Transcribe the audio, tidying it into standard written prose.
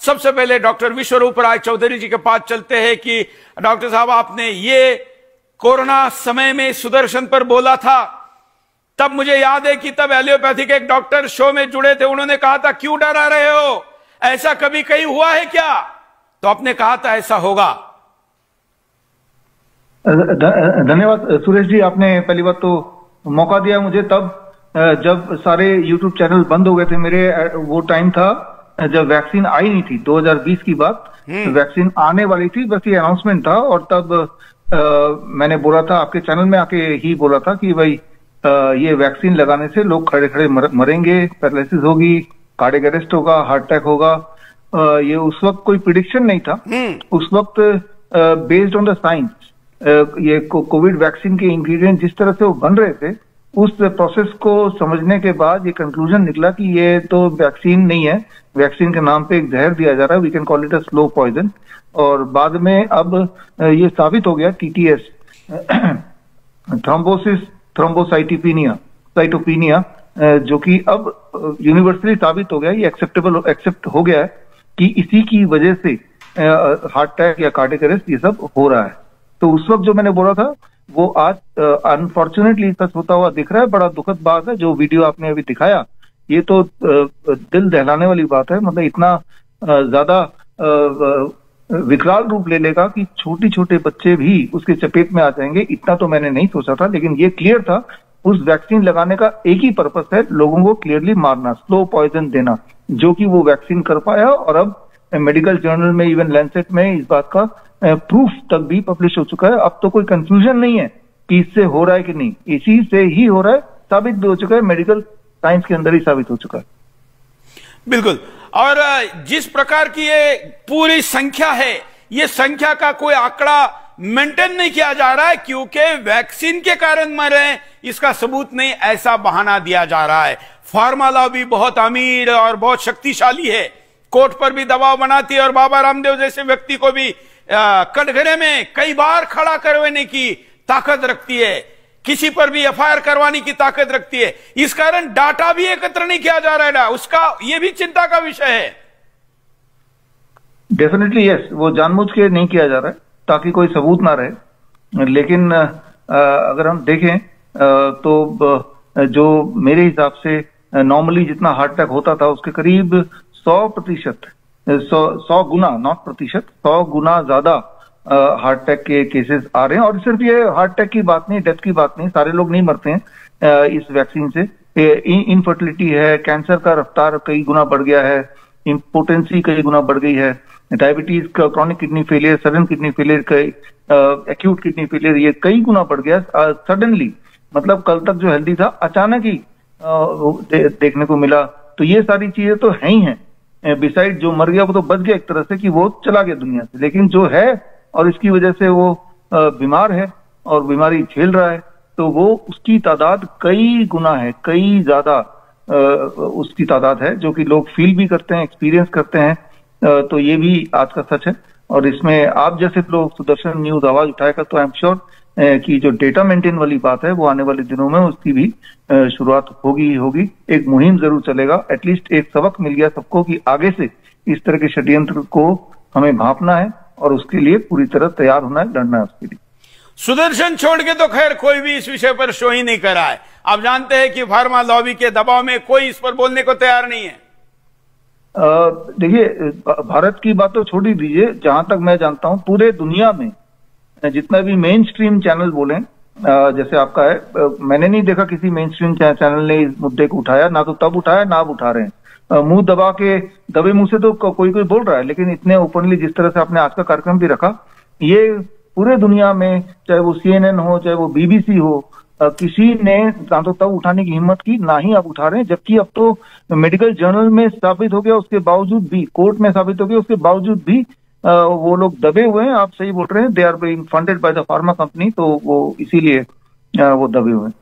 सबसे पहले डॉक्टर विश्वरूप राय चौधरी जी के पास चलते हैं कि डॉक्टर साहब, आपने ये कोरोना समय में सुदर्शन पर बोला था, तब मुझे याद है कि तब एलोपैथिक एक डॉक्टर शो में जुड़े थे, उन्होंने कहा था क्यों डरा रहे हो, ऐसा कभी कहीं हुआ है क्या? तो आपने कहा था ऐसा होगा। धन्यवाद सुरेश जी, आपने पहली बात तो मौका दिया मुझे तब जब सारे यूट्यूब चैनल बंद हो गए थे मेरे। वो टाइम था जब वैक्सीन आई नहीं थी, 2020 की बात। वैक्सीन आने वाली थी, बस ये अनाउंसमेंट था। और तब मैंने बोला था, आपके चैनल में आके ही बोला था कि भाई ये वैक्सीन लगाने से लोग खड़े खड़े मरेंगे, पैरालिसिस होगी, कार्डियक अरेस्ट होगा, हार्ट अटैक होगा। ये उस वक्त कोई प्रिडिक्शन नहीं था। उस वक्त बेस्ड ऑन द साइंस ये कोविड वैक्सीन के इंग्रेडिएंट जिस तरह से वो बन रहे थे, उस प्रोसेस को समझने के बाद ये कंक्लूजन निकला कि ये तो वैक्सीन नहीं है, वैक्सीन के नाम पे एक जहर दिया जा रहा है, we can call it a slow poison. और बाद में अब ये साबित हो गया, TTS थ्रोम्बोसिस थ्रोम्बोसाइटोपिनिया, जो कि अब यूनिवर्सली साबित हो गया, ये एक्सेप्ट हो गया है कि इसी की वजह से हार्ट अटैक या कार्डियक अरेस्ट ये सब हो रहा है। तो उस वक्त जो मैंने बोला था वो आज अनफॉर्चुनेटली सच होता हुआ दिख रहा है। बड़ा दुखद बात है। जो वीडियो आपने अभी दिखाया ये तो दिल दहलाने वाली बात है। मतलब इतना ज्यादा विकराल रूप ले लेगा कि छोटे छोटे बच्चे भी उसके चपेट में आ जाएंगे, इतना तो मैंने नहीं सोचा था। लेकिन ये क्लियर था, उस वैक्सीन लगाने का एक ही पर्पस है, लोगों को क्लियरली मारना, स्लो पॉइजन देना, जो कि वो वैक्सीन कर पाया। और अब मेडिकल जर्नल में, इवन लैंसेट में इस बात का प्रूफ तक भी पब्लिश हो चुका है। अब तो कोई कंफ्यूजन नहीं है कि इससे हो रहा है कि नहीं, इसी से ही हो रहा है, साबित भी हो चुका है, मेडिकल साइंस के अंदर ही साबित हो चुका है। बिल्कुल। और जिस प्रकार की ये पूरी संख्या है, ये संख्या का कोई आंकड़ा मेंटेन नहीं किया जा रहा है, क्योंकि वैक्सीन के कारण मर रहे हैं इसका सबूत नहीं, ऐसा बहाना दिया जा रहा है। फार्मा लॉबी बहुत अमीर और बहुत शक्तिशाली है, कोर्ट पर भी दबाव बनाती है और बाबा रामदेव जैसे व्यक्ति को भी कटघरे में कई बार खड़ा करवाने की ताकत रखती है, किसी पर भी FIR करवाने की ताकत रखती है। इस कारण डाटा भी एकत्र नहीं किया जा रहा है, उसका ये भी चिंता का विषय है। डेफिनेटली यस, वो जानबूझ के नहीं किया जा रहा है ताकि कोई सबूत ना रहे। लेकिन अगर हम देखें तो जो मेरे हिसाब से नॉर्मली जितना हार्ट अटैक होता था उसके करीब 100% 100 गुना, नॉट प्रतिशत, 100 गुना ज्यादा हार्ट अटैक के केसेस आ रहे हैं। और सिर्फ ये हार्ट अटैक की बात नहीं, डेथ की बात नहीं, सारे लोग नहीं मरते हैं इस वैक्सीन से। इनफर्टिलिटी है, कैंसर का रफ्तार कई गुना बढ़ गया है, इम्पोटेंसी कई गुना बढ़ गई है, डायबिटीज का, chronic kidney failure, sudden kidney failure, acute kidney failure, ये कई गुना बढ़ गया सडनली। मतलब कल तक जो हेल्दी था अचानक ही देखने को मिला। तो ये सारी चीजें तो है ही हैं। बिसाइड जो मर गया वो तो बच गया एक तरह से, कि वो चला गया दुनिया से, लेकिन जो है और इसकी वजह से वो बीमार है और बीमारी झेल रहा है, तो वो उसकी तादाद कई गुना है, कई ज्यादा उसकी तादाद है, जो कि लोग फील भी करते हैं, एक्सपीरियंस करते हैं। तो ये भी आज का सच है। और इसमें आप जैसे लोग सुदर्शन न्यूज आवाज उठाएगा तो आई एम श्योर कि जो डेटा मेंटेन वाली बात है वो आने वाले दिनों में उसकी भी शुरुआत होगी। एक मुहिम जरूर चलेगा। एटलीस्ट एक सबक मिल गया सबको कि आगे से इस तरह के षड्यंत्र को हमें भांपना है और उसके लिए पूरी तरह तैयार होना है, लड़ना है उसके लिए। सुदर्शन छोड़ के तो खैर कोई भी इस विषय पर शो ही नहीं कर रहा है। आप जानते हैं कि फार्मा लॉबी के दबाव में कोई इस पर बोलने को तैयार नहीं है। देखिए, भारत की बात तो छोड़ ही दीजिए, जहां तक मैं जानता हूं पूरे दुनिया में जितना भी मेन स्ट्रीम चैनल बोले, जैसे आपका है, मैंने नहीं देखा किसी मेन स्ट्रीम चैनल ने इस मुद्दे को उठाया, ना तो तब उठाया ना अब उठा रहे हैं। मुंह दबे मुंह से तो कोई बोल रहा है, लेकिन इतने ओपनली जिस तरह से आपने आज का कार्यक्रम भी रखा, ये पूरे दुनिया में, चाहे वो CNN हो, चाहे वो BBC हो, किसी ने ना तो तब उठाने की हिम्मत की, ना ही अब उठा रहे हैं। जबकि अब तो मेडिकल जर्नल में साबित हो गया, उसके बावजूद भी, कोर्ट में साबित हो गया, उसके बावजूद भी वो लोग दबे हुए हैं। आप सही बोल रहे हैं, they are being funded by the pharma company, तो वो इसीलिए वो दबे हुए हैं।